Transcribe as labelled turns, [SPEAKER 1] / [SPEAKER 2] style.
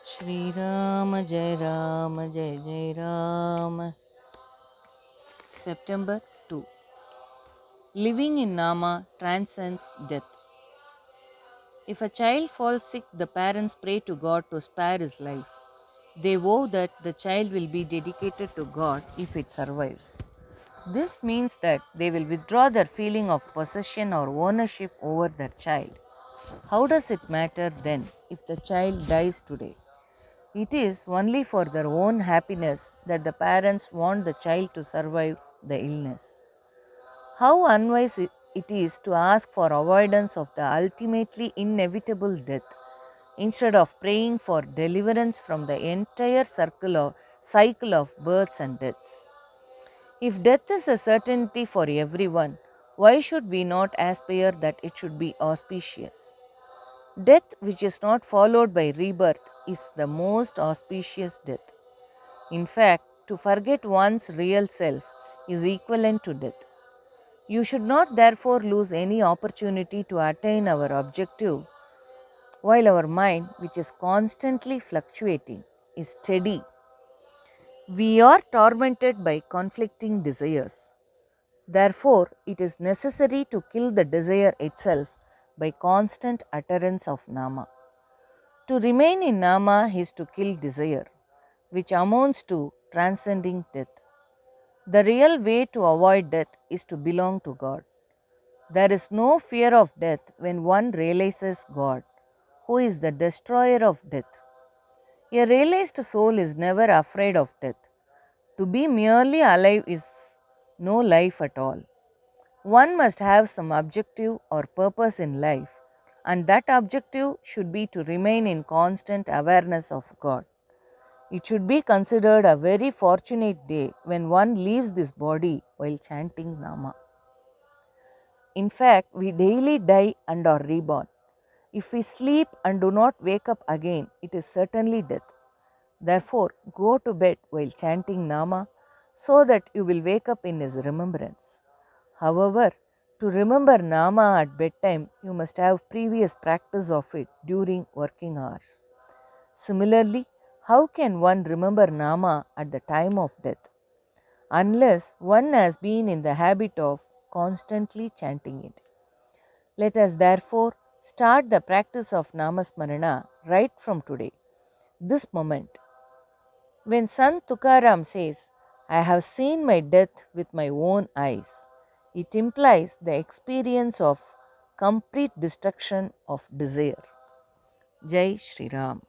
[SPEAKER 1] Shri Ram Jai Ram Jai Jai Ram. September 2. Living in Nama transcends death. If a child falls sick, the parents pray to God to spare his life. They vow that the child will be dedicated to God if it survives. This means that they will withdraw their feeling of possession or ownership over their child. How does it matter then if the child dies today? It is only for their own happiness that the parents want the child to survive the illness. How unwise it is to ask for avoidance of the ultimately inevitable death instead of praying for deliverance from the entire cycle of births and deaths. If death is a certainty for everyone, why should we not aspire that it should be auspicious? Death which is not followed by rebirth is the most auspicious death. In fact, to forget one's real self is equivalent to death. You should not therefore lose any opportunity to attain our objective while our mind, which is constantly fluctuating, is steady. We are tormented by conflicting desires. Therefore, it is necessary to kill the desire itself by constant utterance of Nama. To remain in Nama is to kill desire, which amounts to transcending death. The real way to avoid death is to belong to God. There is no fear of death when one realizes God, who is the destroyer of death. A realized soul is never afraid of death. To be merely alive is no life at all. One must have some objective or purpose in life, and that objective should be to remain in constant awareness of God. It should be considered a very fortunate day when one leaves this body while chanting Nama. In fact, we daily die and are reborn. If we sleep and do not wake up again, it is certainly death. Therefore, go to bed while chanting Nama so that you will wake up in his remembrance. However, to remember Nama at bedtime, you must have previous practice of it during working hours. Similarly, how can one remember Nama at the time of death? Unless one has been in the habit of constantly chanting it. Let us therefore start the practice of Namasmarana right from today, this moment. When Sant Tukaram says, I have seen my death with my own eyes, it implies the experience of complete destruction of desire. Jai Shri Ram.